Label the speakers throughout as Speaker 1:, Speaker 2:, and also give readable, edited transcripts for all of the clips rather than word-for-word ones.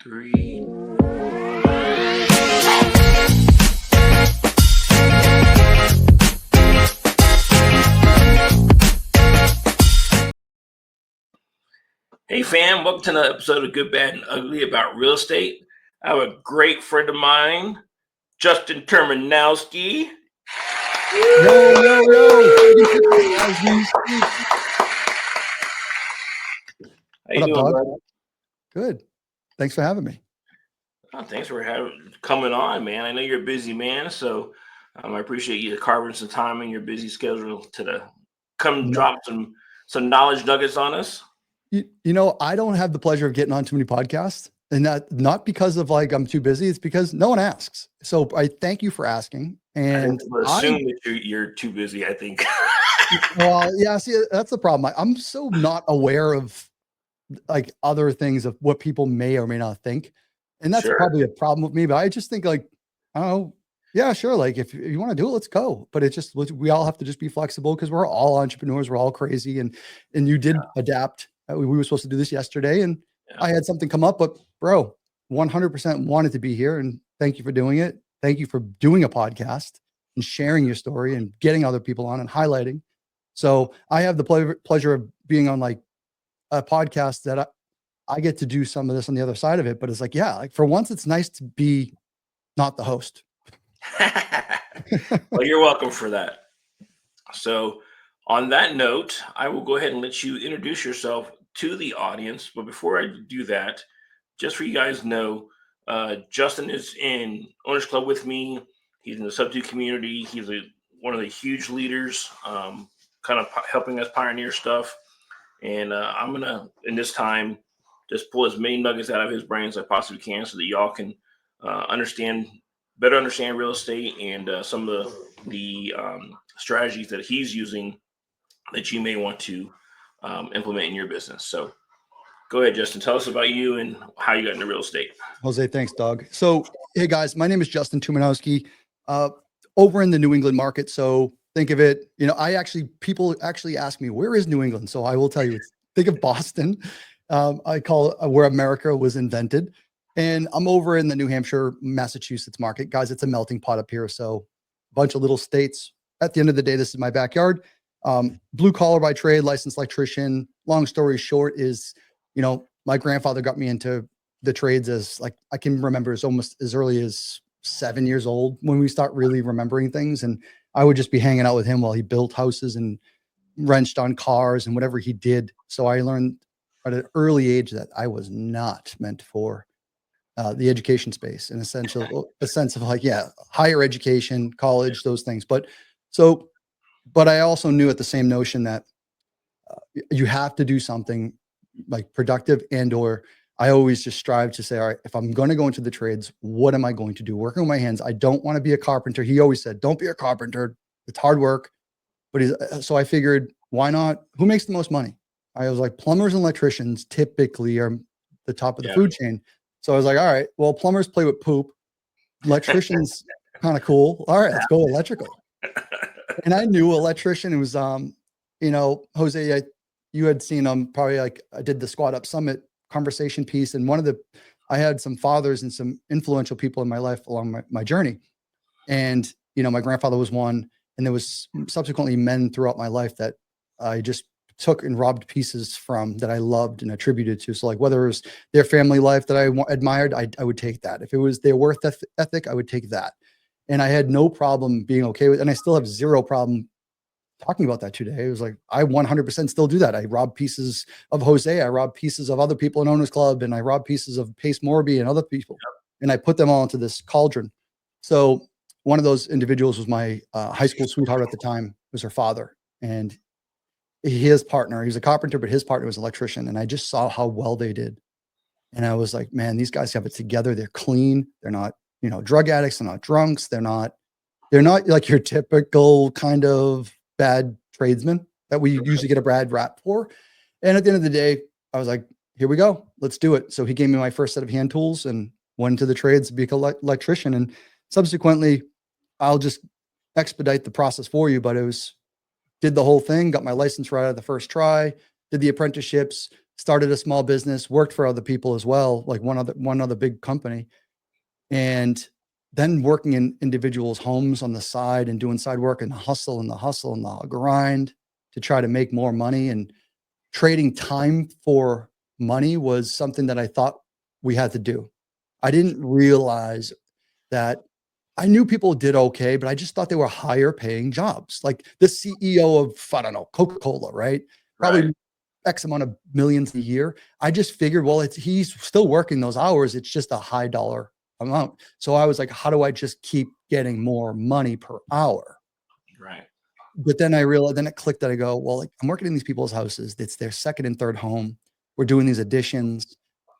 Speaker 1: Three. Hey fam, welcome to another episode of Good, Bad, and Ugly about real estate. I have a great friend of mine, Justin Terminowski.
Speaker 2: Yo.
Speaker 1: How you
Speaker 2: What up,
Speaker 1: doing,
Speaker 2: dog?
Speaker 1: bud?
Speaker 2: Good. Thanks for having me.
Speaker 1: Oh, thanks for coming on, man. I know you're a busy man, so I appreciate you carving some time in your busy schedule to come
Speaker 2: No,
Speaker 1: drop some knowledge nuggets on us.
Speaker 2: I don't have the pleasure of getting on too many podcasts, and not because of like I'm too busy. It's because no one asks. So I thank you for asking. And
Speaker 1: I assume that you're too busy, I think.
Speaker 2: well, yeah, see, that's the problem. I'm so not aware of like other things of what people may or may not think, and that's
Speaker 1: Sure.
Speaker 2: probably a problem with me. But I just think like, I don't know. Yeah, sure. Like if you want to do it, let's go. But it's just we all have to just be flexible because we're all entrepreneurs. We're all crazy, and you did adapt. We were supposed to do this yesterday, and I had something come up. But bro, 100% wanted to be here, and thank you for doing it. Thank you for doing a podcast and sharing your story and getting other people on and highlighting. So I have the pleasure of being on like a podcast that I get to do some of this on the other side of it. But it's like, yeah, like for once, it's nice to be not the host.
Speaker 1: Well, you're welcome for that. So, on that note, I will go ahead and let you introduce yourself to the audience. But before I do that, just for you guys know, Justin is in Owners Club with me. He's in the Sub2 community. He's one of the huge leaders, kind of helping us pioneer stuff. And I'm going to, in this time, just pull as many nuggets out of his brain as I possibly can so that y'all can better understand real estate and some of the strategies that he's using that you may want to implement in your business. So go ahead, Justin. Tell us about you and how you got into real estate.
Speaker 2: Jose, thanks, Doug. So, hey guys, my name is Justin Tumanowski, over in the New England market. So think of it, people actually ask me, where is New England? So I will tell you, think of Boston. I call it where America was invented. And I'm over in the New Hampshire, Massachusetts market. Guys, it's a melting pot up here. So a bunch of little states. At the end of the day, this is my backyard. Blue collar by trade, licensed electrician. Long story short is, my grandfather got me into the trades as like, I can remember as almost as early as 7 years old when we start really remembering things. And I would just be hanging out with him while he built houses and wrenched on cars and whatever he did. So I learned at an early age that I was not meant for the education space, in a sense of like, higher education, college, those things. But I also knew at the same notion that you have to do something like productive or I always just strive to say, all right, if I'm going to go into the trades, what am I going to do? Working with my hands. I don't want to be a carpenter. He always said, don't be a carpenter. It's hard work. But so I figured, why not? Who makes the most money? I was like, plumbers and electricians typically are the top of the food chain. So I was like, all right, well, plumbers play with poop. Electricians kind of cool. All right, let's go electrical. And I knew electrician. It was, Jose, you had seen probably like I did the Squad Up Summit conversation piece. And I had some fathers and some influential people in my life along my journey. And, my grandfather was one, and there was subsequently men throughout my life that I just took and robbed pieces from that I loved and attributed to. So like whether it was their family life that I admired, I would take that. If it was their work ethic, I would take that. And I had no problem being okay with, and I still have zero problem talking about that today. It was like, I 100% still do that. I rob pieces of Jose. I rob pieces of other people in Owners Club, and I rob pieces of Pace Morby and other people. And I put them all into this cauldron. So one of those individuals was my high school sweetheart at the time. It was her father. And his partner, he was a carpenter, but his partner was an electrician. And I just saw how well they did. And I was like, man, these guys have it together. They're clean. They're not, drug addicts. They're not drunks. They're not like your typical kind of bad tradesman that we usually get a bad rap for. And at the end of the day, I was like, here we go. Let's do it. So he gave me my first set of hand tools and went into the trades to be an electrician. And subsequently, I'll just expedite the process for you. But did the whole thing, got my license right out of the first try, did the apprenticeships, started a small business, worked for other people as well, like one other big company, and then working in individuals' homes on the side and doing side work and the hustle and the grind to try to make more money. And trading time for money was something that I thought we had to do. I didn't realize that I knew people did okay, but I just thought they were higher paying jobs. Like the CEO of, I don't know, Coca-Cola, right?
Speaker 1: Right.
Speaker 2: Probably X amount of millions a year. I just figured, well, he's still working those hours. It's just a high dollar amount. So I was like, how do I just keep getting more money per hour?
Speaker 1: Right.
Speaker 2: But then I realized, then it clicked that I go, well, like I'm working in these people's houses. It's their second and third home. We're doing these additions.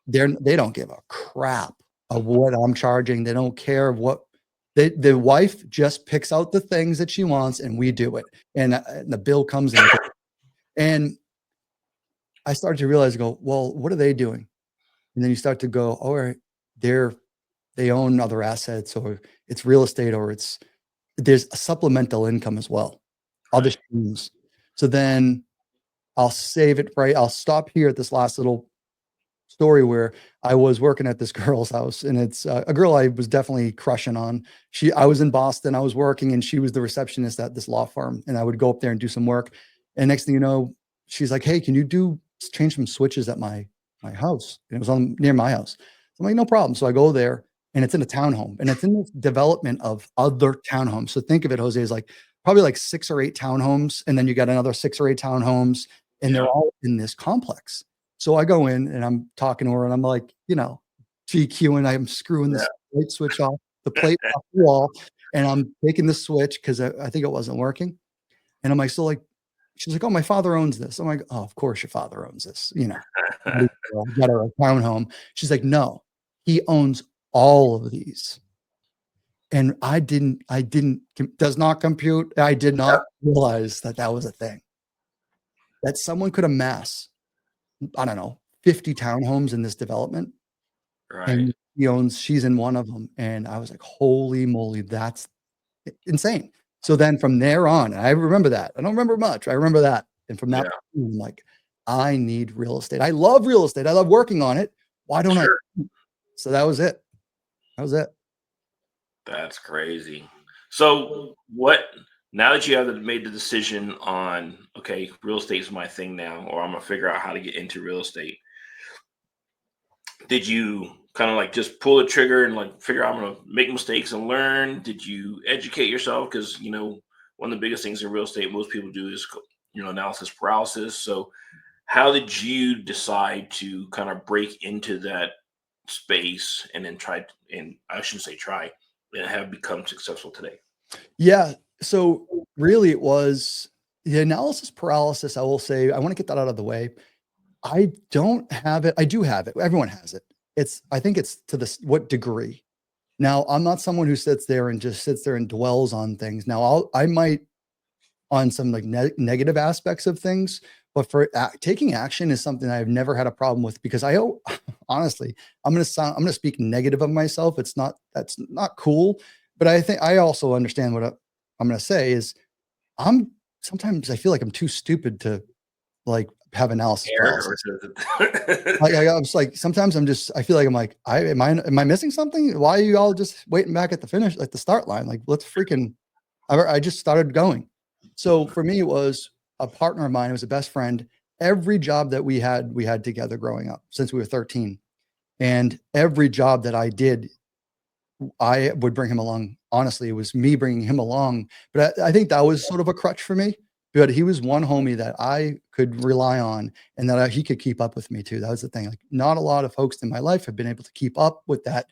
Speaker 2: They don't give a crap of what I'm charging. They don't care of what the wife just picks out the things that she wants and we do it. And the bill comes in. And I started to realize, go, well, what are they doing? And then you start to go, all right, they own other assets, or it's real estate, or there's a supplemental income as well, other
Speaker 1: Right.
Speaker 2: streams. So then I'll save it, right? I'll stop here at this last little story where I was working at this girl's house, and it's a girl I was definitely crushing on. I was in Boston, I was working, and she was the receptionist at this law firm, and I would go up there and do some work. And next thing you know, she's like, "Hey, can you change some switches at my house?" And it was on near my house. So I'm like, "No problem." So I go there, and it's in a townhome, and it's in this development of other townhomes. So think of it, Jose, as like probably like 6 or 8 townhomes, and then you got another 6 or 8 townhomes, and they're
Speaker 1: Yeah.
Speaker 2: all in this complex. So I go in and I'm talking to her and I'm like, GQ, and I'm screwing
Speaker 1: Yeah.
Speaker 2: this light switch off the plate off the wall, and I'm taking the switch because I think it wasn't working. And I'm like, so like, she's like, oh, my father owns this. I'm like, oh, of course your father owns this. You got her a townhome. She's like, no, he owns all of these. And does not compute. I did
Speaker 1: Yeah.
Speaker 2: not realize that that was a thing, that someone could amass, I don't know, 50 townhomes in this development.
Speaker 1: Right.
Speaker 2: And she's in one of them. And I was like, holy moly, that's insane. So then from there on, I remember that. I don't remember much. I remember that. And from that
Speaker 1: Yeah.
Speaker 2: point, I'm like, I need real estate. I love real estate. I love working on it. Why don't I?
Speaker 1: Sure.
Speaker 2: So that was it. That was it.
Speaker 1: That's crazy. So what now that you have made the decision on, okay, real estate is my thing now, or I'm gonna figure out how to get into real estate, did you kind of like just pull the trigger and like figure out I'm gonna make mistakes and learn? Did you educate yourself? Because one of the biggest things in real estate most people do is analysis paralysis. So how did you decide to kind of break into that space and then and I shouldn't say try, and have become successful today?
Speaker 2: Yeah. So really it was the analysis paralysis. I will say, I want to get that out of the way. I don't have it. I do have it. Everyone has it. I think it's to this, what degree? Now, I'm not someone who sits there and just sits there and dwells on things. Now, I might on some like negative aspects of things, but for taking action is something I've never had a problem with, because honestly, I'm going to speak negative of myself. That's not cool. But I think I also understand what I'm going to say is sometimes I feel like I'm too stupid to like have analysis
Speaker 1: Air or
Speaker 2: paralysis.
Speaker 1: does
Speaker 2: Like I was like, sometimes I feel like I'm like, am I missing something? Why are you all just waiting back at the finish, like the start line? Like, let's freaking, I just started going. So for me, it was a partner of mine. It was a best friend. Every job that we had together growing up since we were 13. And every job that I did, I would bring him along. Honestly, it was me bringing him along. But I think that was sort of a crutch for me. But he was one homie that I could rely on, and that he could keep up with me too. That was the thing. Like, not a lot of folks in my life have been able to keep up with that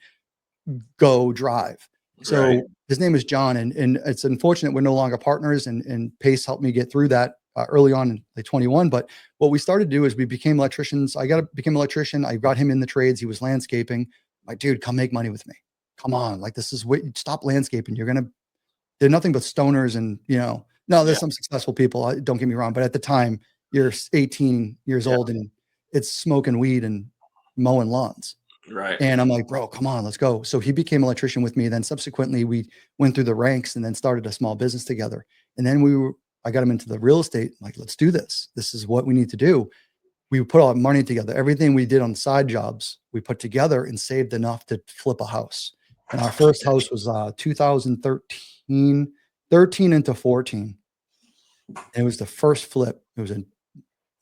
Speaker 2: go drive.
Speaker 1: right?
Speaker 2: So his name is John, and it's unfortunate we're no longer partners. And Pace helped me get through that early on in like 21. But what we started to do is we became electricians. Became an electrician. I got him in the trades. He was landscaping. I'm like, dude, come make money with me. Come on, like this is what, stop landscaping. They're nothing but stoners, and no,
Speaker 1: Yeah.
Speaker 2: there's some successful people. Don't get me wrong, but at the time, you're 18 years
Speaker 1: Yeah.
Speaker 2: old and it's smoking weed and mowing lawns.
Speaker 1: Right.
Speaker 2: And I'm like, bro, come on, let's go. So he became an electrician with me. Then subsequently, we went through the ranks and then started a small business together. And then I got him into the real estate. I'm like, let's do this. This is what we need to do. we put all our money together. Everything we did on side jobs, we put together and saved enough to flip a house. And our first house was 2013, 13 into 14. And it was the first flip. It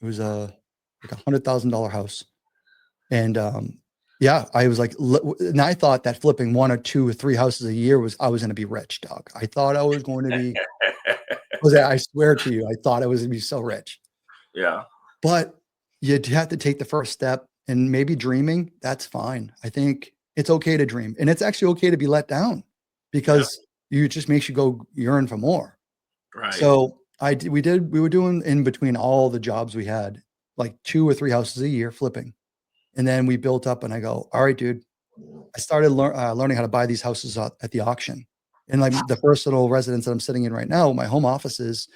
Speaker 2: was a like $100,000 house. And yeah, I was like, and I thought that flipping one or two or three houses a year I was going to be rich, dog. I thought I was going to be, Jose, I swear to you, I thought I was going to be so rich.
Speaker 1: Yeah.
Speaker 2: But you have to take the first step, and maybe dreaming, that's fine. I think it's okay to dream, and it's actually okay to be let down because it just makes you go yearn for more.
Speaker 1: Right.
Speaker 2: So we were doing in between all the jobs we had, like 2 or 3 houses a year flipping. And then we built up and I go, all right, dude, I started learning how to buy these houses at the auction. And like the personal residence that I'm sitting in right now, my home office is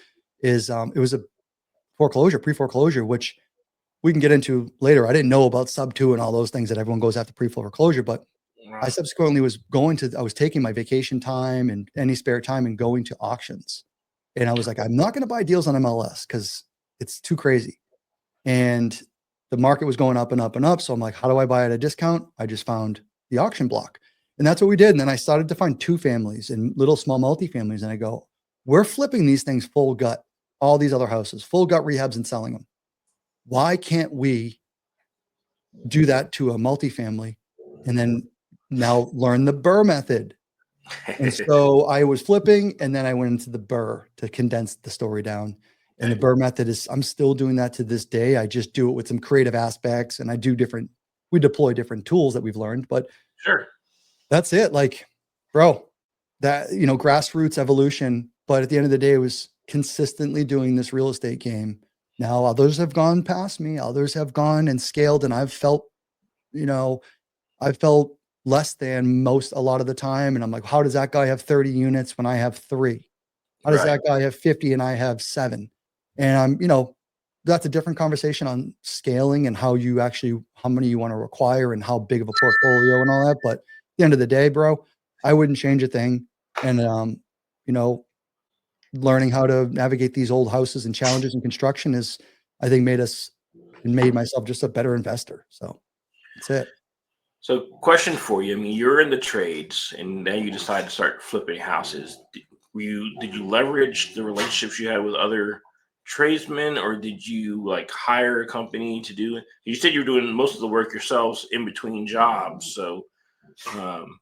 Speaker 2: it was a pre-foreclosure, which we can get into later. I didn't know about sub two and all those things that everyone goes after pre-foreclosure, but I
Speaker 1: Right.
Speaker 2: subsequently I was taking my vacation time and any spare time and going to auctions. And I was like, I'm not going to buy deals on MLS because it's too crazy. And the market was going up and up and up. So I'm like, how do I buy at a discount? I just found the auction block. And that's what we did. And then I started to find 2 families and little small multifamilies. And I go, we're flipping these things full gut, all these other houses, full gut rehabs and selling them. Why can't we do that to a multifamily and then now learn the Burr method? And so I was flipping, and then I went into the Burr to condense the story down. And the Burr method I'm still doing that to this day. I just do it with some creative aspects, and we deploy different tools that we've learned, but
Speaker 1: Sure.
Speaker 2: that's it. Like, bro, grassroots evolution. But at the end of the day, it was consistently doing this real estate game. Now, others have gone past me, others have gone and scaled, and you know, I felt less than a lot of the time. And I'm like, how does that guy have 30 units when I have 3? How does
Speaker 1: Right.
Speaker 2: that guy have 50 and I have 7? And that's a different conversation on scaling and how many you want to require and how big of a portfolio and all that. But at the end of the day, bro, I wouldn't change a thing. And, you know, learning how to navigate these old houses and challenges in construction I think, made myself just a better investor. So that's it.
Speaker 1: So, question for you. I mean, you're in the trades, and now you decide to start flipping houses. Did you leverage the relationships you had with other tradesmen, or did you like hire a company to do it? You said you were doing most of the work yourselves in between jobs. So, um,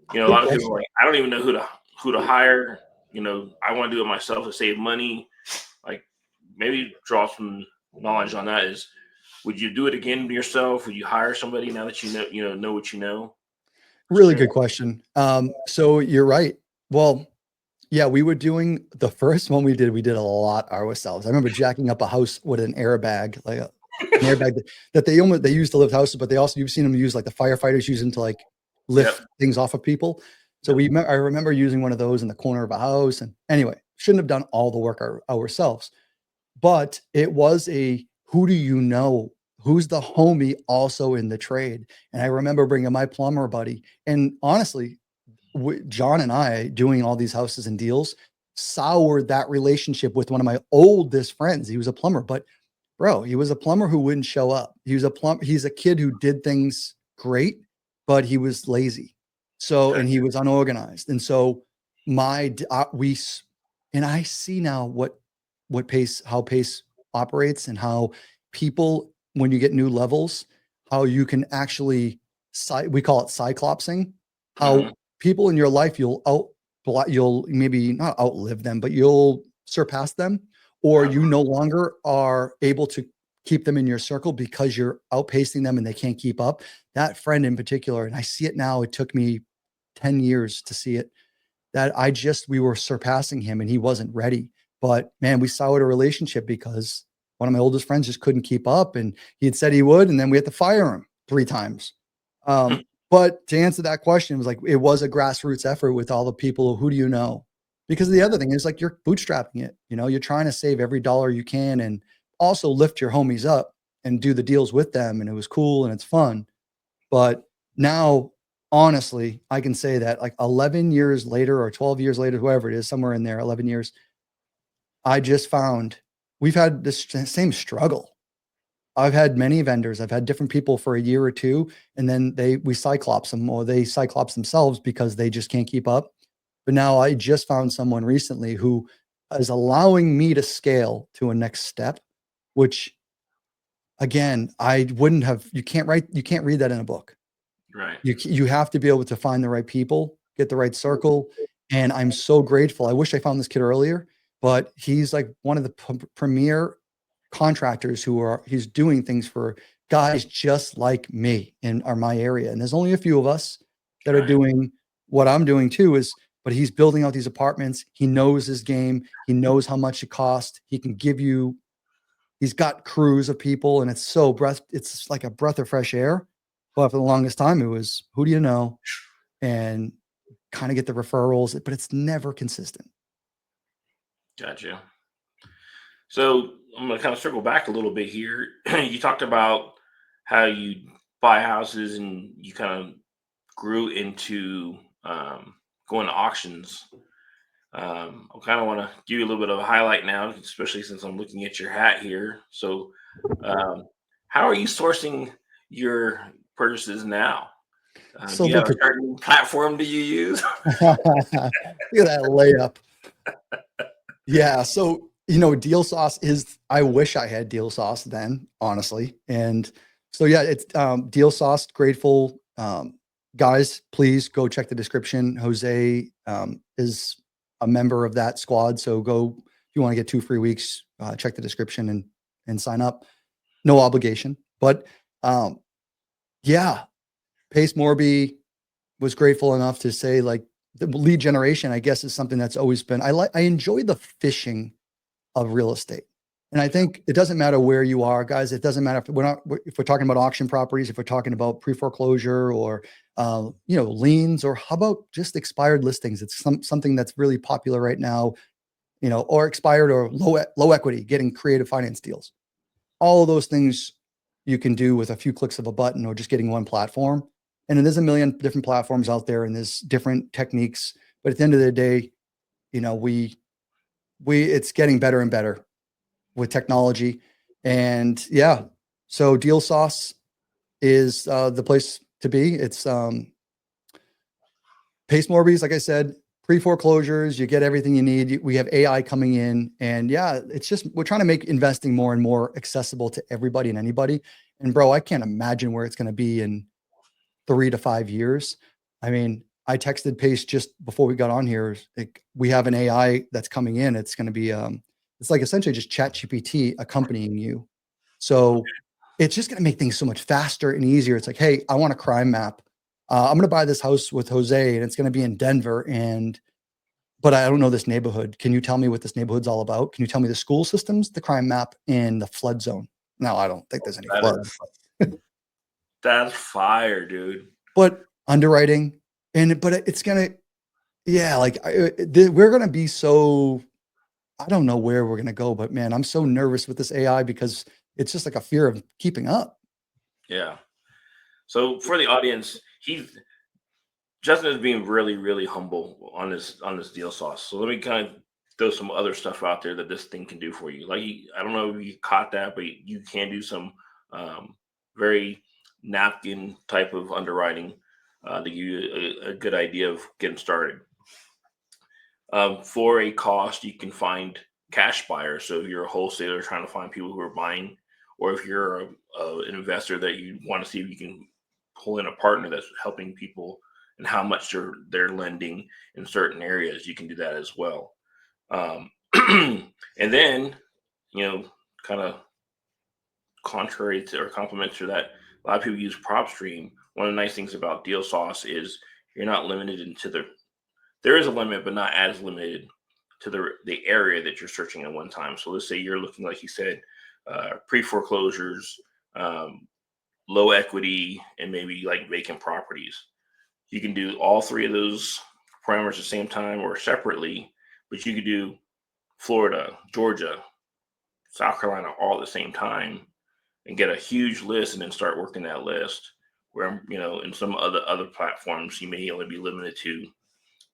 Speaker 1: a
Speaker 2: Good
Speaker 1: lot of people are
Speaker 2: question.
Speaker 1: like, I don't even know who to hire. I want to do it myself to save money. Like, maybe draw some knowledge on that. Would you do it again yourself? Would you hire somebody now that know what you know?
Speaker 2: Really
Speaker 1: Share.
Speaker 2: good question. So you're right. Well, yeah, we were doing the first one we did a lot ourselves. I remember jacking up a house with an airbag, an airbag that they use to lift houses, but you've seen them use like the firefighters use them to like
Speaker 1: Yep.
Speaker 2: lift things off of people. So
Speaker 1: Yep.
Speaker 2: I remember using one of those in the corner of a house. And anyway, shouldn't have done all the work ourselves, but it was who do you know? Who's the homie also in the trade? And I remember bringing my plumber buddy. And honestly, John and I doing all these houses and deals soured that relationship with one of my oldest friends. He was a plumber, but bro, he was a plumber who wouldn't show up. He's a kid who did things great, but he was lazy. So,
Speaker 1: Okay.
Speaker 2: and he was unorganized. And so and I see now how pace operates and how people, when you get new levels, how you can actually, we call it cyclopsing,
Speaker 1: Hmm.
Speaker 2: how people in your life, you'll maybe not outlive them, but you'll surpass them, or you no longer are able to keep them in your circle because you're outpacing them and they can't keep up. That friend in particular, and I see it now, it took me 10 years to see it, that we were surpassing him and he wasn't ready. But man, we soured a relationship because one of my oldest friends just couldn't keep up, and he had said he would, and then we had to fire him 3 times. But to answer that question, it was a grassroots effort with all the people. Who do you know? Because the other thing is, like, you're bootstrapping it. You're trying to save every dollar you can and also lift your homies up and do the deals with them. And it was cool and it's fun. But now, honestly, I can say that like 11 years later or 12 years later, whoever it is, somewhere in there, 11 years, I just found we've had this same struggle. I've had many vendors. I've had different people for a year or two, and then we cyclops them, or they cyclops themselves because they just can't keep up. But now I just found someone recently who is allowing me to scale to a next step, which again, I wouldn't have. You can't read that in a book.
Speaker 1: Right.
Speaker 2: You have to be able to find the right people, get the right circle, and I'm so grateful. I wish I found this kid earlier, but he's like one of the premier contractors he's doing things for guys just like me in my area. And there's only a few of us that are
Speaker 1: Right.
Speaker 2: doing what I'm doing too but he's building out these apartments. He knows his game. He knows how much it costs. He's got crews of people and it's like a breath of fresh air. But for the longest time, it was, who do you know? And kind of get the referrals, but it's never consistent.
Speaker 1: Gotcha. So I'm gonna kind of circle back a little bit here. You talked about how you buy houses and you kind of grew into going to auctions. I kind of want to give you a little bit of a highlight now, especially since I'm looking at your hat here. So, um, how are you sourcing your purchases now?
Speaker 2: So
Speaker 1: Do you have
Speaker 2: look
Speaker 1: a certain platform do you use?
Speaker 2: at look at that layup. Yeah. So, deal sauce I wish I had deal sauce then, honestly. And so, yeah, it's deal sauce, grateful. Guys, please go check the description. Jose is a member of that squad. So if you want to get 2 free weeks, check the description and sign up. No obligation. But yeah, Pace Morby was grateful enough to say, like, the lead generation, I guess, is something that's always been, I enjoy the fishing of real estate. And I think it doesn't matter where you are, guys. It doesn't matter if we're talking about auction properties, if we're talking about pre-foreclosure or liens, or how about just expired listings. It's something that's really popular right now, or expired or low equity, getting creative finance deals. All of those things you can do with a few clicks of a button or just getting one platform. And then there's a million different platforms out there and there's different techniques. But at the end of the day, it's getting better and better with technology. And yeah, so Deal Sauce is the place to be. It's Pace Morbies, like I said, pre-foreclosures, you get everything you need. We have AI coming in. And yeah, it's just, we're trying to make investing more and more accessible to everybody and anybody. And bro, I can't imagine where it's going to be in 3 to 5 years. I mean, I texted Pace just before we got on here. Like, we have an AI that's coming in. It's going to be, it's like essentially just Chat GPT accompanying you. So it's just going to make things so much faster and easier. It's like, hey, I want a crime map. I'm going to buy this house with Jose, and it's going to be in Denver. But I don't know this neighborhood. Can you tell me what this neighborhood's all about? Can you tell me the school systems, the crime map, and the flood zone? No, I don't think there's any
Speaker 1: That
Speaker 2: flood.
Speaker 1: is that's fire, dude.
Speaker 2: But underwriting, but it's gonna, yeah, like we're gonna be so. I don't know where we're gonna go, but man, I'm so nervous with this AI because it's just like a fear of keeping up.
Speaker 1: Yeah. So for the audience, Justin is being really, really humble on this deal sauce. So let me kind of throw some other stuff out there that this thing can do for you. Like, I don't know if you caught that, but you can do some very napkin type of underwriting to give you a good idea of getting started. For a cost, you can find cash buyers. So if you're a wholesaler trying to find people who are buying, or if you're an investor that you want to see if you can pull in a partner that's helping people and how much they're lending in certain areas, you can do that as well. Um, and then, kind of contrary to or complement to that, a lot of people use prop stream. One of the nice things about deal sauce is you're not limited into there is a limit, but not as limited to the area that you're searching at one time. So let's say you're looking, like you said, pre foreclosures, low equity, and maybe like vacant properties. You can do all three of those parameters at the same time or separately, but you could do Florida, Georgia, South Carolina all at the same time and get a huge list and then start working that list. Where in some other platforms, you may only be limited to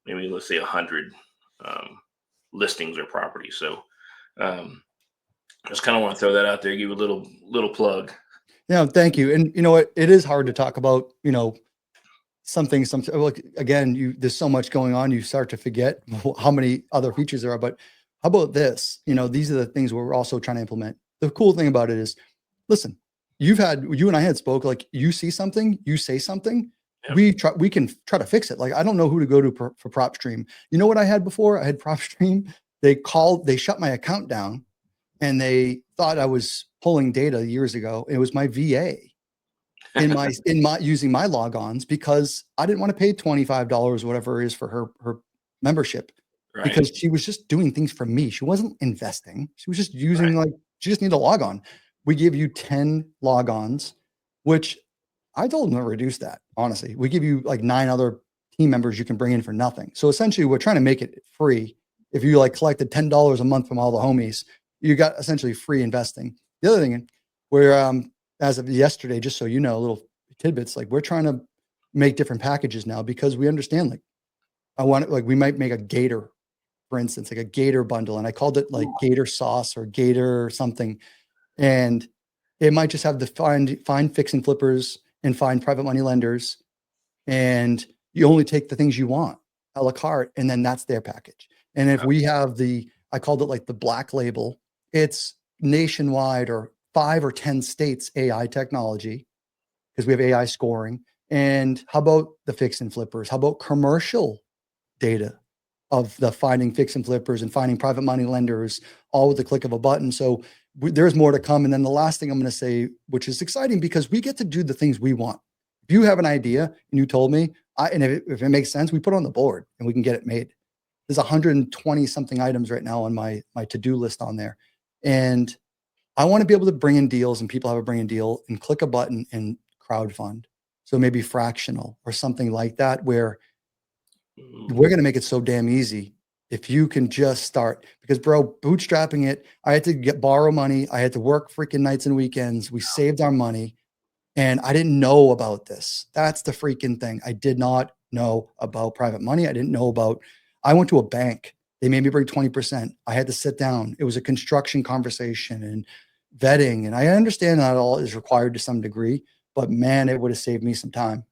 Speaker 1: maybe let's say 100 listings or properties. So um, Just kind of want to throw that out there, give you a little plug.
Speaker 2: Yeah, thank you. And you know what? It is hard to talk about, some like again, there's so much going on, you start to forget how many other features there are. But how about this? These are the things we're also trying to implement. The cool thing about it is, listen, you and I had spoke, like you see something, you say something,
Speaker 1: Yep.
Speaker 2: we can try to fix it. Like I don't know who to go to for prop stream. You know what I had before? I had prop stream. They shut my account down and they thought I was pulling data years ago. It was my VA in my using my logons because I didn't want to pay $25 or whatever it is for her membership
Speaker 1: Right.
Speaker 2: because she was just doing things for me. She wasn't investing. She was just using,
Speaker 1: Right.
Speaker 2: like, she just needed a logon. We give you 10 logons, which I told them to reduce that. Honestly, we give you like 9 other team members you can bring in for nothing. So essentially, we're trying to make it free. If you like collected $10 a month from all the homies, you got essentially free investing. The other thing, where as of yesterday, just so you know, little tidbits, like we're trying to make different packages now because we understand, like, we might make a gator, for instance, like a gator bundle, and I called it like gator sauce or gator something, and it might just have the find fix and flippers and find private money lenders, and you only take the things you want a la carte, and then that's their package. And if we have I called it like the black label, it's nationwide or 5 or 10 states AI technology because we have AI scoring. And how about the fix and flippers? How about commercial data of the finding fix and flippers and finding private money lenders, all with the click of a button? So there's more to come. And then the last thing I'm going to say, which is exciting because we get to do the things we want. If you have an idea and you told me, and if it makes sense, we put it on the board and we can get it made. There's 120 something items right now on my to-do list on there. And I want to be able to bring in deals and people have a bring in deal and click a button and crowdfund. So maybe fractional or something like that, where we're going to make it so damn easy. If you can just start, because bro, bootstrapping it, I had to borrow money. I had to work freaking nights and weekends. We saved our money and I didn't know about this. That's the freaking thing. I did not know about private money. I went to a bank. They made me bring 20%. I had to sit down. It was a construction conversation and vetting. And I understand that all is required to some degree, but man, it would have saved me some time.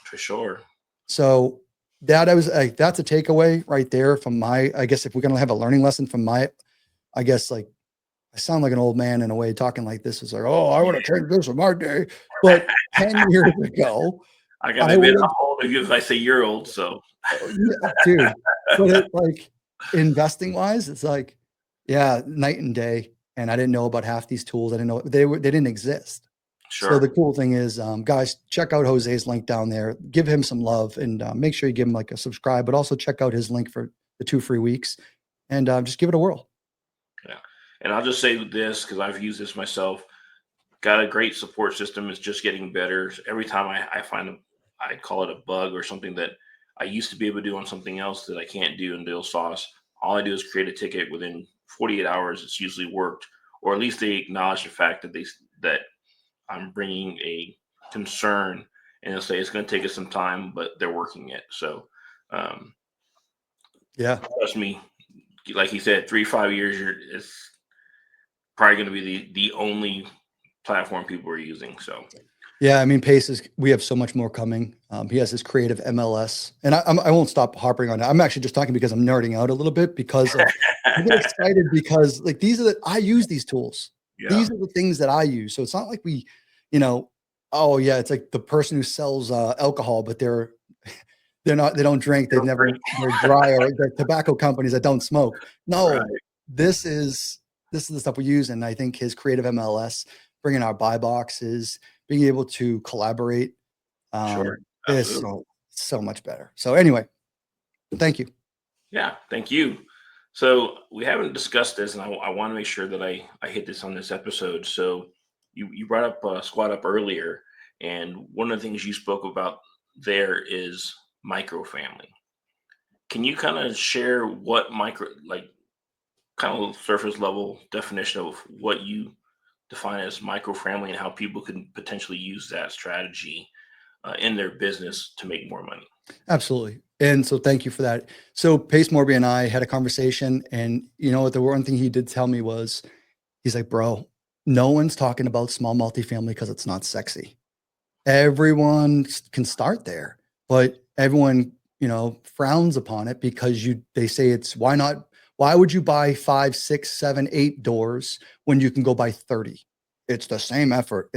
Speaker 1: For sure.
Speaker 2: So that's a takeaway right there from I guess if we're going to have a learning lesson from I guess, like, I sound like an old man in a way talking like this. Is like, oh, I would have changed this from my day. But 10 years ago,
Speaker 1: I gotta
Speaker 2: I
Speaker 1: admit,
Speaker 2: would
Speaker 1: I'm
Speaker 2: have,
Speaker 1: old if I say you're old. So
Speaker 2: yeah, dude. But it, like, investing wise, it's like, yeah, night and day. And I didn't know about half these tools. I didn't know they didn't exist. So
Speaker 1: sure.
Speaker 2: the cool thing is, guys, check out Jose's link down there. Give him some love and make sure you give him like a subscribe, but also check out his link for the 2 free weeks and just give it a whirl.
Speaker 1: Yeah. And I'll just say this because I've used this myself. Got a great support system. It's just getting better. Every time I find I call it a bug or something that I used to be able to do on something else that I can't do in Deal Sauce. All I do is create a ticket within 48 hours. It's usually worked, or at least they acknowledge the fact that I'm bringing a concern, and they'll say it's going to take us some time, but they're working it. So, um,
Speaker 2: Yeah.
Speaker 1: trust me, like he said, 3 5 years, it's probably going to be the only platform people are using. So,
Speaker 2: Yeah, I mean, we have so much more coming. He has his creative MLS, and I won't stop harping on it. I'm actually just talking because I'm nerding out a little bit because I get excited because, like, I use these tools.
Speaker 1: yeah,
Speaker 2: These are the things that I use. So it's not like you know, oh yeah, it's like the person who sells alcohol, but they don't drink. They're dry, or they're tobacco companies that don't smoke. No,
Speaker 1: right,
Speaker 2: this is the stuff we use. And I think his creative MLS, bringing our buy boxes, being able to collaborate,
Speaker 1: sure,
Speaker 2: is
Speaker 1: absolutely.
Speaker 2: so much better. So anyway, thank you.
Speaker 1: Yeah, thank you. So we haven't discussed this, and I want to make sure that I hit this on this episode. So you brought up Squat Up earlier, and one of the things you spoke about there is micro family. Can you kind of share what kind of surface level definition of what you define as micro family and how people can potentially use that strategy in their business to make more money?
Speaker 2: Absolutely. And so thank you for that. So Pace Morby and I had a conversation, and you know what, the one thing he did tell me was, He's like, bro, no one's talking about small multifamily because it's not sexy. Everyone can start there, but everyone, frowns upon it because they say it's why would you buy 5, 6, 7, 8 doors when you can go buy 30? It's the same effort.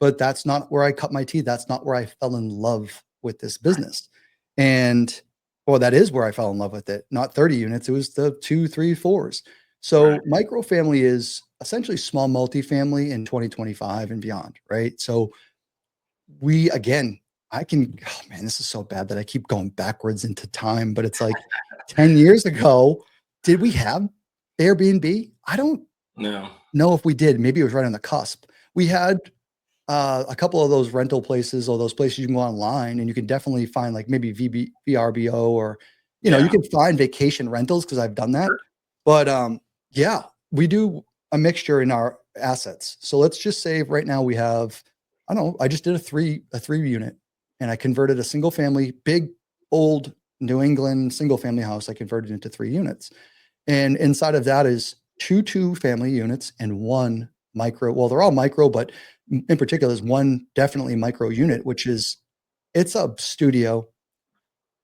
Speaker 2: But that's not where I cut my teeth. That's not where I fell in love with this business. And well, that is where I fell in love with it. Not 30 units. It was the 2, 3, 4s.
Speaker 1: Right.
Speaker 2: So microfamily is essentially small multifamily in 2025 and beyond, right? So we again, oh man, this is so bad that I keep going backwards into time, but it's like 10 years ago, did we have Airbnb? I don't
Speaker 1: No.
Speaker 2: know if we did. Maybe it was right on the cusp. We had a couple of those rental places or those places you can go online and you can definitely find like maybe VRBO or, you
Speaker 1: Yeah.
Speaker 2: can find vacation rentals because I've done that.
Speaker 1: Sure.
Speaker 2: But yeah, we do a mixture in our assets. So let's just say right now we have, I don't know, I just did a three unit and I converted a single family, big, old New England single family house. I converted into 3 units. And inside of that is two family units and one micro. Well, they're all micro, but in particular, there's one definitely micro unit, which is it's a studio,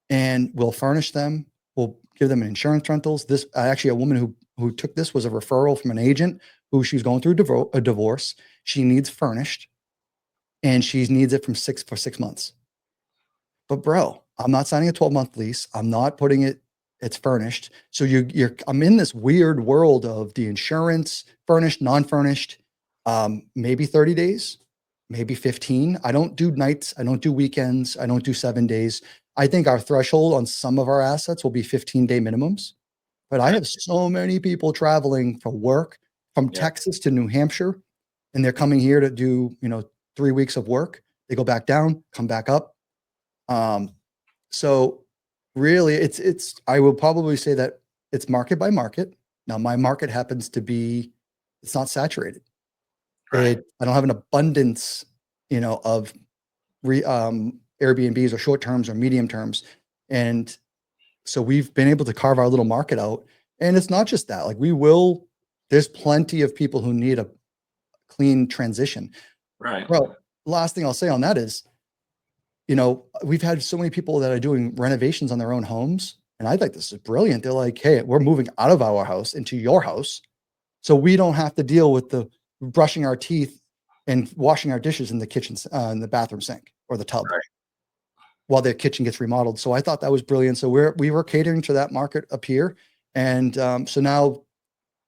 Speaker 2: and we'll furnish them. We'll give them insurance rentals. This actually a woman who took this was a referral from an agent who she was going through a divorce. She needs furnished, and she needs it for 6 months. But bro, I'm not signing a 12-month lease. I'm not putting it's furnished. So I'm in this weird world of the insurance, furnished, non-furnished, maybe 30 days, maybe 15. I don't do nights. I don't do weekends. I don't do 7 days. I think our threshold on some of our assets will be 15-day minimums. But I
Speaker 1: Okay.
Speaker 2: have so many people traveling for work from
Speaker 1: Yeah.
Speaker 2: Texas to New Hampshire, and they're coming here to do, 3 weeks of work. They go back down, come back up. Um, so really it's I will probably say that it's market by market. Now my market happens to be it's not saturated.
Speaker 1: Right.
Speaker 2: I don't have an abundance, of Airbnbs or short terms or medium terms. And so we've been able to carve our little market out. And it's not just that. Like there's plenty of people who need a clean transition.
Speaker 1: Right.
Speaker 2: Well, last thing I'll say on that is we've had so many people that are doing renovations on their own homes. And I think this is brilliant. They're like, hey, we're moving out of our house into your house. So we don't have to deal with the brushing our teeth and washing our dishes in the kitchen, in the bathroom sink or the tub
Speaker 1: Right.
Speaker 2: while their kitchen gets remodeled. So I thought that was brilliant. So we were catering to that market up here. And so now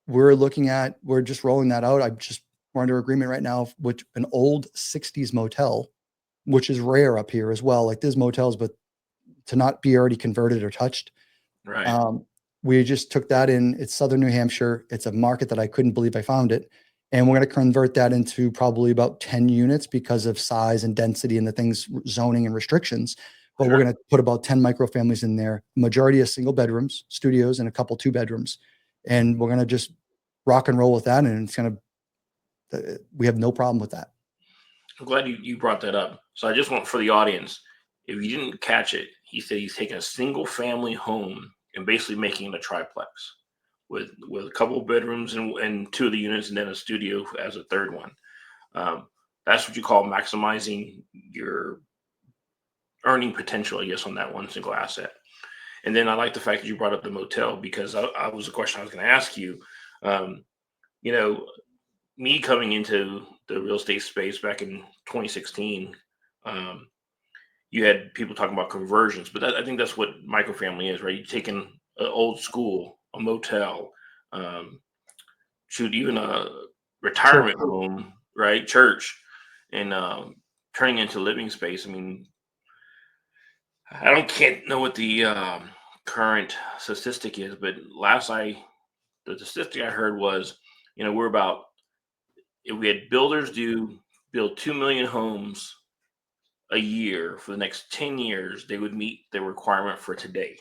Speaker 2: we're just rolling that out. We're under agreement right now with an old 60s motel, which is rare up here as well. Like there's motels, but to not be already converted or touched.
Speaker 1: Right.
Speaker 2: Um, we just took that in. It's Southern New Hampshire. It's a market that I couldn't believe I found it. And we're going to convert that into probably about 10 units because of size and density and the things, zoning and restrictions. But we're
Speaker 1: Sure.
Speaker 2: going to put about 10 microfamilies in there, majority of single bedrooms, studios, and a couple 2 bedrooms. And we're going to just rock and roll with that. And it's going to, we have no problem with that.
Speaker 1: I'm glad you brought that up. So I just want for the audience, if you didn't catch it, he said he's taking a single family home and basically making it a triplex with a couple of bedrooms and two of the units and then a studio as a third one. Um, that's what you call maximizing your earning potential, I guess, on that one single asset. And then I like the fact that you brought up the motel because I was a question I was going to ask you. Um, you know, me coming into the real estate space back in 2016, um, you had people talking about conversions, but I think that's what microfamily is, right? You're taking an old school, a motel, um, shoot, even a
Speaker 2: Sure.
Speaker 1: retirement home, right? Church, and turning into living space. I mean, can't know what the current statistic is, but the statistic I heard was, we're about if we had builders build 2 million homes a year for the next 10 years, they would meet the requirement for today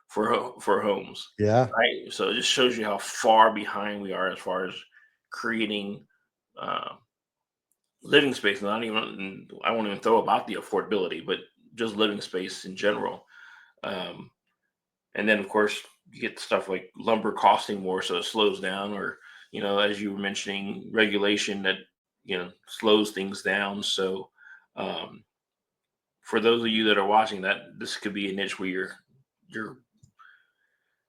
Speaker 1: for homes,
Speaker 2: Yeah.
Speaker 1: right? So it just shows you how far behind we are as far as creating uh, living space. Not even I won't even throw about the affordability, but just living space in general. And then of course you get stuff like lumber costing more, so it slows down, or as you were mentioning, regulation that, slows things down. So, um, for those of you that are watching that, this could be a niche where you're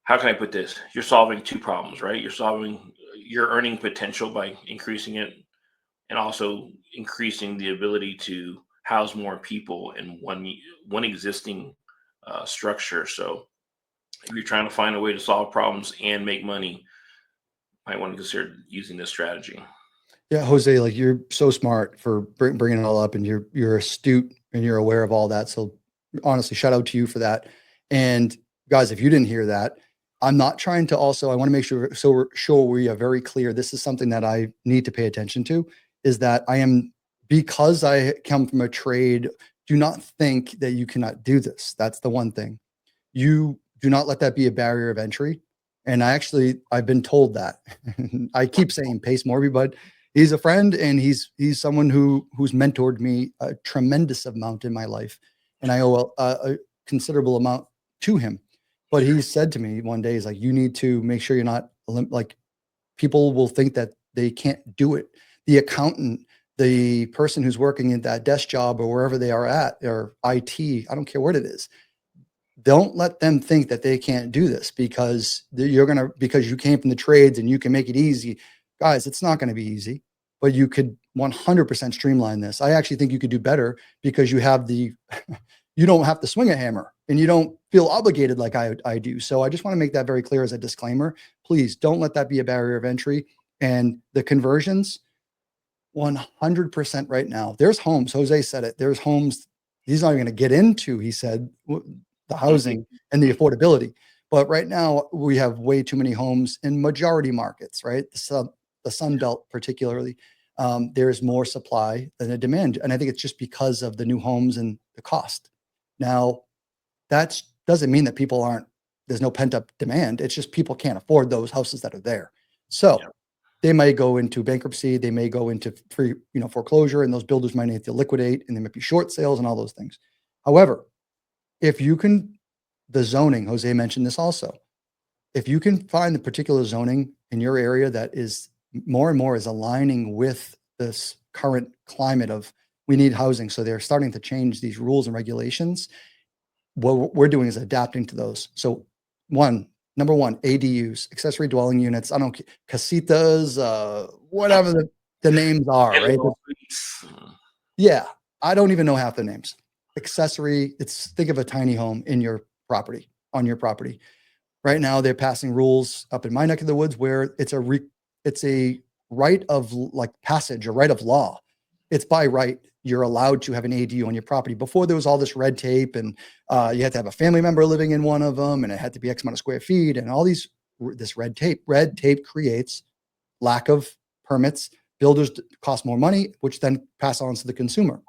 Speaker 1: how can I put this? You're solving two problems, right? You're solving your earning potential by increasing it, and also increasing the ability to house more people in one existing structure. So if you're trying to find a way to solve problems and make money, might want to consider using this strategy.
Speaker 2: Yeah, Jose, like you're so smart for bringing it all up, and you're astute and you're aware of all that. So honestly, shout out to you for that. And guys, if you didn't hear that, I'm not trying to also. I want to make sure we're sure we are very clear. This is something that I need to pay attention to. Is that I am because I come from a trade. Do not think that you cannot do this. That's the one thing. You do not let that be a barrier of entry. And I've been told that. I keep saying Pace Morby, but he's a friend and he's someone who's mentored me a tremendous amount in my life, and I owe a considerable amount to him. But he said to me one day, he's like, you need to make sure you're not like people will think that they can't do it. The accountant, the person who's working at that desk job or wherever they are at, or IT, I don't care what it is, don't let them think that they can't do this because because you came from the trades and you can make it easy. Guys, it's not going to be easy, but you could 100% streamline this. I actually think you could do better because you have you don't have to swing a hammer and you don't feel obligated like I do. So I just want to make that very clear as a disclaimer. Please don't let that be a barrier of entry. And the conversions, 100% right now. There's homes. Jose said it. There's homes he's not even going to get into. He said the housing and the affordability. But right now we have way too many homes in majority markets, right? The Sun Belt particularly. There's more supply than a demand, and I think it's just because of the new homes and the cost. Now, that doesn't mean that people aren't. There's no pent up demand. It's just people can't afford those houses that are there. So
Speaker 1: Yeah.
Speaker 2: they may go into bankruptcy, they may go into foreclosure, and those builders might need to liquidate, and there might be short sales and all those things. However, if you can, the zoning, Jose mentioned this also. If you can find the particular zoning in your area that is more and more is aligning with this current climate of we need housing, so they're starting to change these rules and regulations. What we're doing is adapting to those. So number one, ADUs, accessory dwelling units. I don't casitas, whatever the names are,
Speaker 1: And
Speaker 2: right? Yeah, I don't even know half the names. Accessory, think of a tiny home in your property, on your property. Right now, they're passing rules up in my neck of the woods where it's a right of like passage, a right of law. It's by right. You're allowed to have an ADU on your property. Before there was all this red tape, and you had to have a family member living in one of them, and it had to be X amount of square feet, and all this red tape. Red tape creates lack of permits. Builders cost more money, which then passes along to the consumer.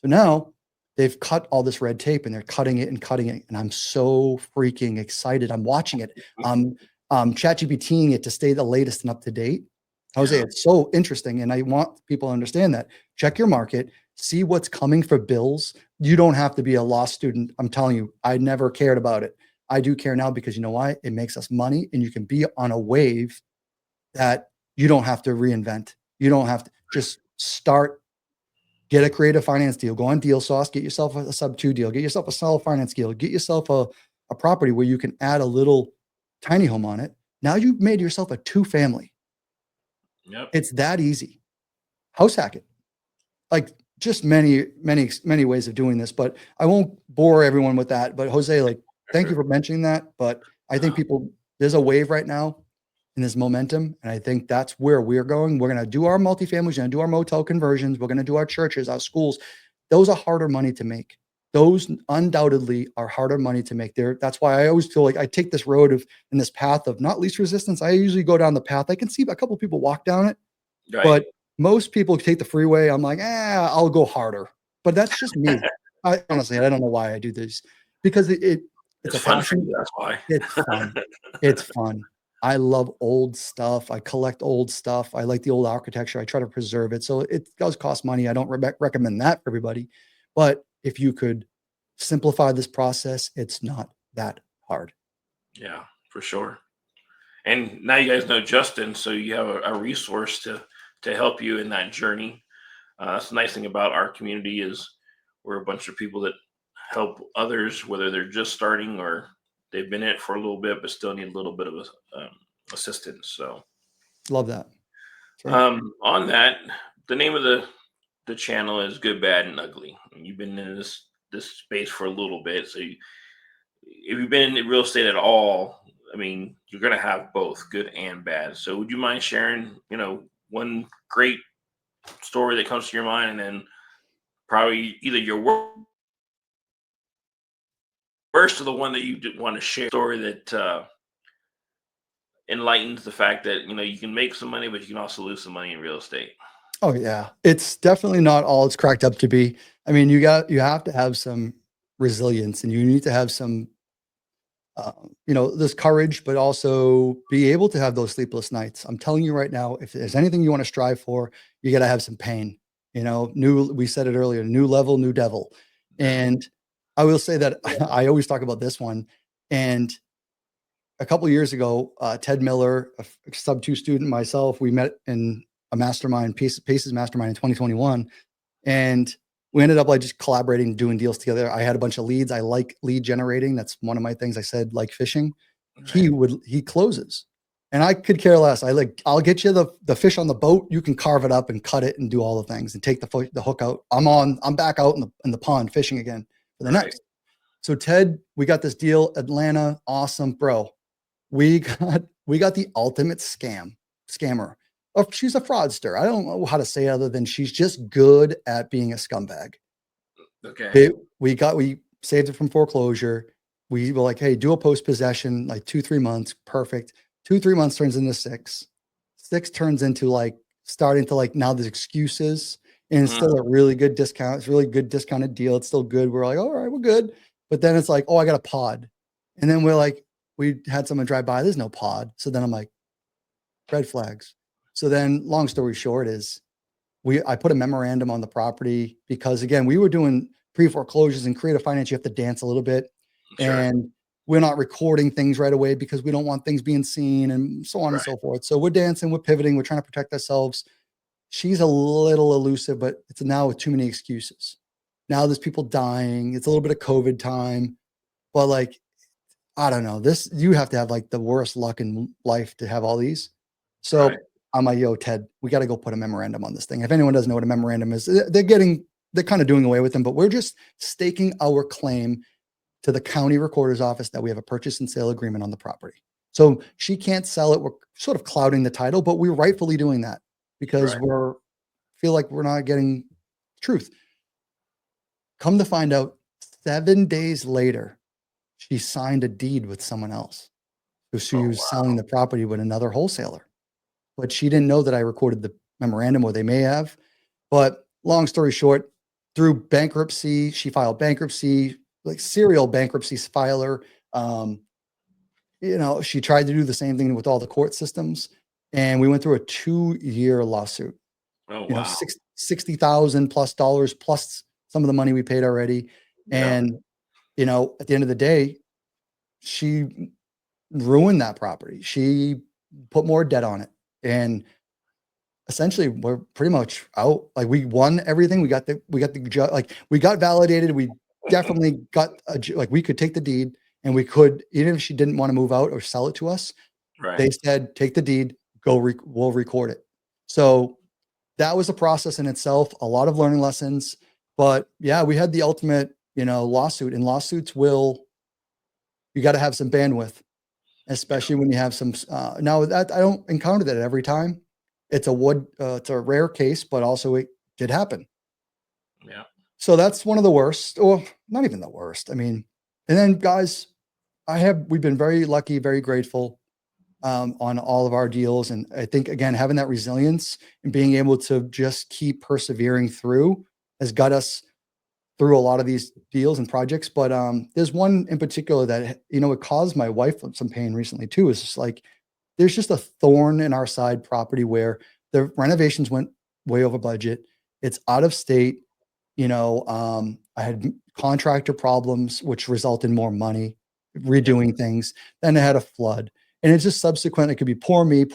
Speaker 2: So now they've cut all this red tape and they're cutting it and cutting it. And I'm so freaking excited. I'm watching it. ChatGPTing it to stay the latest and up to date. Jose,
Speaker 1: Yeah.
Speaker 2: it's so interesting. And I want people to understand that. Check your market, see what's coming for bills. You don't have to be a law student. I'm telling you, I never cared about it. I do care now because you know why? It makes us money and you can be on a wave that you don't have to reinvent. You don't have to just start, get a creative finance deal, go on Deal Sauce, get yourself a sub two deal, get yourself a seller finance deal, get yourself a property where you can add a little tiny home on it. Now you've made yourself a two family.
Speaker 1: Yep.
Speaker 2: It's that easy. House hack it. Like just many, many, many ways of doing this, but I won't bore everyone with that. But Jose, like, thank you for mentioning that. But I think there's a wave right now in this momentum. And I think that's where we're going. We're going to do our multifamilies, we're going to do our motel conversions, we're going to do our churches, our schools. Those are harder money to make. Those undoubtedly are harder money to make. That's why I always feel like I take this road in this path of not least resistance. I usually go down the path. I can see a couple of people walk down it,
Speaker 1: Right.
Speaker 2: but most people take the freeway. I'm like, I'll go harder. But that's just me. Honestly, I don't know why I do this because it's
Speaker 1: It's
Speaker 2: a
Speaker 1: fun for
Speaker 2: passion.
Speaker 1: you. That's why.
Speaker 2: It's fun. It's fun. I love old stuff. I collect old stuff. I like the old architecture. I try to preserve it. So it does cost money. I don't recommend that for everybody. But if you could simplify this process, it's not that hard.
Speaker 1: Yeah, for sure. And now you guys know Justin, so you have a resource to help you in that journey. That's the nice thing about our community is we're a bunch of people that help others, whether they're just starting or they've been in it for a little bit, but still need a little bit of assistance. So,
Speaker 2: Love that. That's right.
Speaker 1: on that, the name of the channel is Good, Bad, and Ugly. And you've been in this space for a little bit, so if you've been in real estate at all, I mean, you're gonna have both good and bad. So, would you mind sharing, one great story that comes to your mind, and then probably either your worst or the one that you want to share, story that enlightens the fact that you can make some money, but you can also lose some money in real estate.
Speaker 2: Oh yeah, it's definitely not all it's cracked up to be. I mean, you have to have some resilience, and you need to have some this courage, but also be able to have those sleepless nights. I'm telling you right now, if there's anything you want to strive for, you got to have some pain. We said it earlier, new level, new devil.
Speaker 1: Yeah.
Speaker 2: And I will say that I always talk about this one. And a couple of years ago, Ted Miller, a sub two student, myself, we met in a mastermind, Paces mastermind in 2021. And we ended up like just collaborating, doing deals together. I had a bunch of leads. I like lead generating. That's one of my things. I said, like fishing.
Speaker 1: Right.
Speaker 2: He closes. And I could care less. I'll get you the fish on the boat. You can carve it up and cut it and do all the things and take the hook out. I'm back out in the pond fishing again for the
Speaker 1: Right.
Speaker 2: next. So Ted, we got this deal, Atlanta, awesome, bro. We got the ultimate scammer. Oh, she's a fraudster. I don't know how to say it other than she's just good at being a scumbag.
Speaker 1: Okay.
Speaker 2: We saved it from foreclosure. We were like, hey, do a post possession, like 2-3 months, perfect. 2-3 months turns into 6. 6 turns into like starting to like now there's excuses, and it's
Speaker 1: Mm,
Speaker 2: still a really good discount. It's a really good discounted deal. It's still good. We're like, all right, we're good. But then it's like, oh, I got a pod. And then we had someone drive by, there's no pod. So then I'm like, red flags. So then long story short is I put a memorandum on the property because again, we were doing pre-foreclosures and creative finance. You have to dance a little bit,
Speaker 1: sure.
Speaker 2: and we're not recording things right away because we don't want things being seen and so on and
Speaker 1: Right.
Speaker 2: so forth. So we're dancing, we're pivoting, we're trying to protect ourselves. She's a little elusive, but it's now with too many excuses. Now there's people dying. It's a little bit of COVID time, but like, I don't know. You have to have like the worst luck in life to have all these.
Speaker 1: Right.
Speaker 2: So I'm like, yo, Ted, we got to go put a memorandum on this thing. If anyone doesn't know what a memorandum is, they're kind of doing away with them, but we're just staking our claim to the county recorder's office that we have a purchase and sale agreement on the property. So she can't sell it. We're sort of clouding the title, but we're rightfully doing that because
Speaker 1: Right.
Speaker 2: feel like we're not getting truth. Come to find out, 7 days later, she signed a deed with someone else. So she
Speaker 1: Oh
Speaker 2: was selling
Speaker 1: wow.
Speaker 2: the property with another wholesaler, but she didn't know that I recorded the memorandum, or they may have. But long story short, through bankruptcy, she filed bankruptcy, like serial bankruptcy filer. Um, she tried to do the same thing with all the court systems, and we went through a 2-year lawsuit.
Speaker 1: Oh wow.
Speaker 2: 60,000 plus dollars plus some of the money we paid already.
Speaker 1: Yeah.
Speaker 2: And at the end of the day, she ruined that property. She put more debt on it. And essentially we're pretty much out. Like we won everything. Like we got validated. We definitely got like we could take the deed, and we could, even if she didn't want to move out or sell it to us,
Speaker 1: Right.
Speaker 2: they said, take the deed, we'll record it. So that was a process in itself, a lot of learning lessons. But yeah, we had the ultimate, lawsuit, and lawsuits you got to have some bandwidth,
Speaker 1: Yeah.
Speaker 2: especially when you have some now that I don't encounter that every time. It's a rare case, but also it did happen.
Speaker 1: Yeah.
Speaker 2: So that's one of the worst, or not even the worst. I mean, and then guys, we've been very lucky, very grateful on all of our deals. And I think again, having that resilience and being able to just keep persevering through has got us through a lot of these deals and projects. But there's one in particular that it caused my wife some pain recently too. Is just like there's just a thorn in our side property where the renovations went way over budget. It's out of state. I had contractor problems, which result in more money
Speaker 1: Yeah.
Speaker 2: redoing things. Then I had a flood. And it's just subsequent. It could be poor me,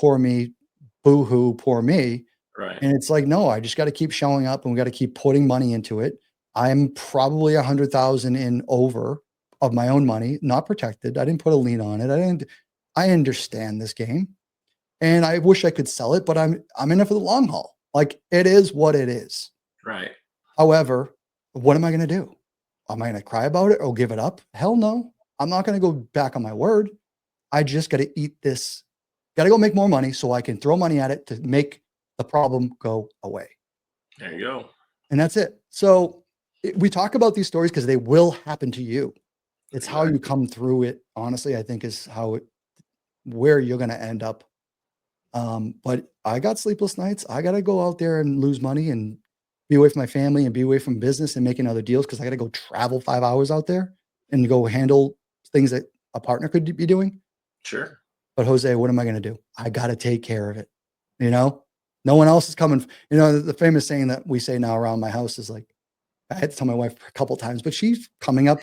Speaker 2: boo hoo, poor me.
Speaker 1: Right.
Speaker 2: And it's like, no, I just got to keep showing up and we got to keep putting money into it. I'm probably 100,000 in over of my own money, not protected. I didn't put a lien on it. I understand this game and I wish I could sell it, but I'm in it for the long haul. Like it is what it is.
Speaker 1: Right.
Speaker 2: However, what am I going to do? Am I going to cry about it or give it up? Hell no. I'm not going to go back on my word. I just got to eat this. Got to go make more money so I can throw money at it to make the problem go away.
Speaker 1: There you go.
Speaker 2: And that's it. So we talk about these stories because they will happen to you. It's how you come through it. Honestly, I think is where you're going to end up. But I got sleepless nights. I got to go out there and lose money and be away from my family and be away from business and making other deals because I got to go travel 5 hours out there and go handle things that a partner could be doing.
Speaker 1: Sure.
Speaker 2: But Jose, what am I going to do? I got to take care of it. No one else is coming. The famous saying that we say now around my house is like, I had to tell my wife a couple times, but she's coming up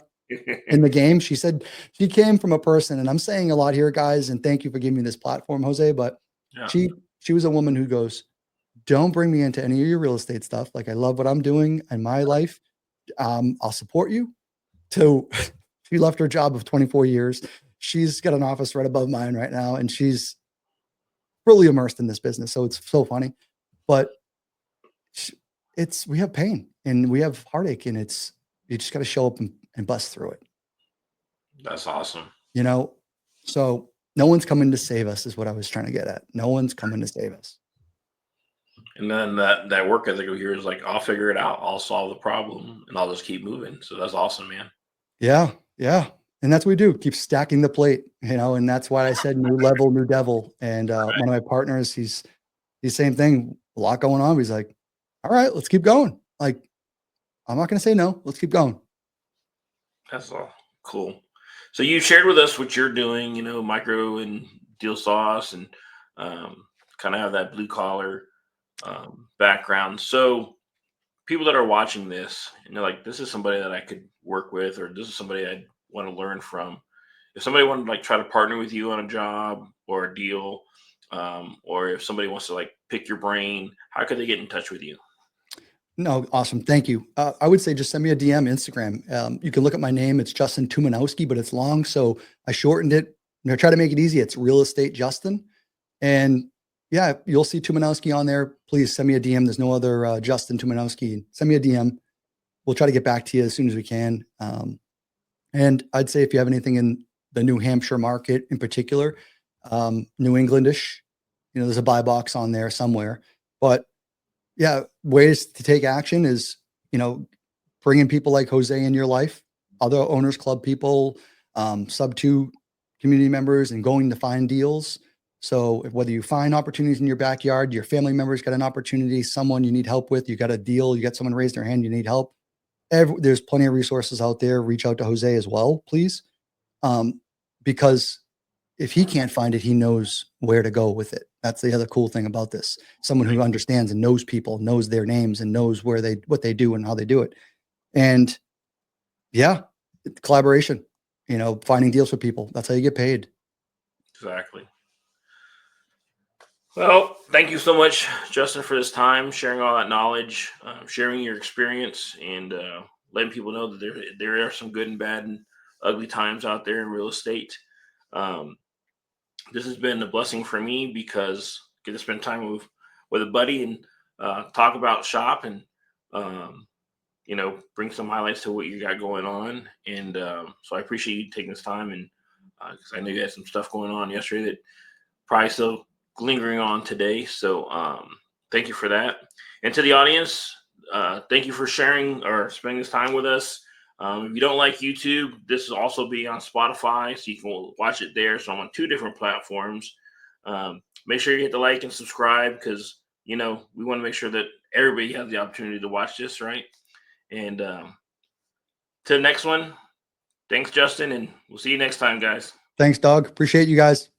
Speaker 2: in the game. She said she came from a person, and I'm saying a lot here, guys, and thank you for giving me this platform, Jose. But
Speaker 1: Yeah.
Speaker 2: she was a woman who goes, don't bring me into any of your real estate stuff. Like I love what I'm doing in my life. I'll support you. She left her job of 24 years. She's got an office right above mine right now, and she's really immersed in this business. So it's so funny, but we have pain and we have heartache, and you just got to show up and bust through it.
Speaker 1: That's awesome.
Speaker 2: So no one's coming to save us is what I was trying to get at. No one's coming to save us.
Speaker 1: And then that work ethic of yours is like, I'll figure it out. I'll solve the problem and I'll just keep moving. So that's awesome, man.
Speaker 2: Yeah. Yeah. And that's what we do. Keep stacking the plate, and that's why I said new level, new devil. And one of my partners, he's the same thing, a lot going on. He's like, all right, let's keep going. Like, I'm not going to say no. Let's keep going.
Speaker 1: That's all cool. So you shared with us what you're doing, micro and deal sauce and kind of have that blue collar background. So people that are watching this and they're like, this is somebody that I could work with, or this is somebody I'd want to learn from. If somebody wanted to like try to partner with you on a job or a deal, or if somebody wants to like pick your brain, how could they get in touch with you?
Speaker 2: No, awesome. Thank you. I would say just send me a DM Instagram. You can look at my name. It's Justin Tumanowski, but it's long. So I shortened it. I try to make it easy. It's Real Estate Justin. And yeah, you'll see Tumanowski on there. Please send me a DM. There's no other Justin Tumanowski. Send me a DM. We'll try to get back to you as soon as we can. And I'd say if you have anything in the New Hampshire market in particular, New Englandish, there's a buy box on there somewhere. But yeah, ways to take action is, bringing people like Jose in your life, other owners club people, sub two community members, and going to find deals. So whether you find opportunities in your backyard, your family members got an opportunity, someone you need help with, you got a deal, you got someone raise their hand, you need help. There's plenty of resources out there. Reach out to Jose as well, please. Because if he can't find it, he knows where to go with it. That's the other cool thing about this. Someone who understands and knows people, knows their names, and knows what they do and how they do it. And yeah, collaboration, finding deals with people. That's how you get paid.
Speaker 1: Exactly. Well, thank you so much, Justin, for this time, sharing all that knowledge, sharing your experience, and letting people know that there are some good and bad and ugly times out there in real estate. This has been a blessing for me because I get to spend time with a buddy and talk about shop and bring some highlights to what you got going on. And so I appreciate you taking this time, and because I know you had some stuff going on yesterday that probably still lingering on today. So thank you for that. And to the audience, thank you for sharing or spending this time with us. If you don't like YouTube, this will also be on Spotify, so you can watch it there. So I'm on 2 different platforms. Make sure you hit the like and subscribe, because we want to make sure that everybody has the opportunity to watch this, right? And to the next one, thanks, Justin, and we'll see you next time, guys.
Speaker 2: Thanks, Doug. Appreciate you guys.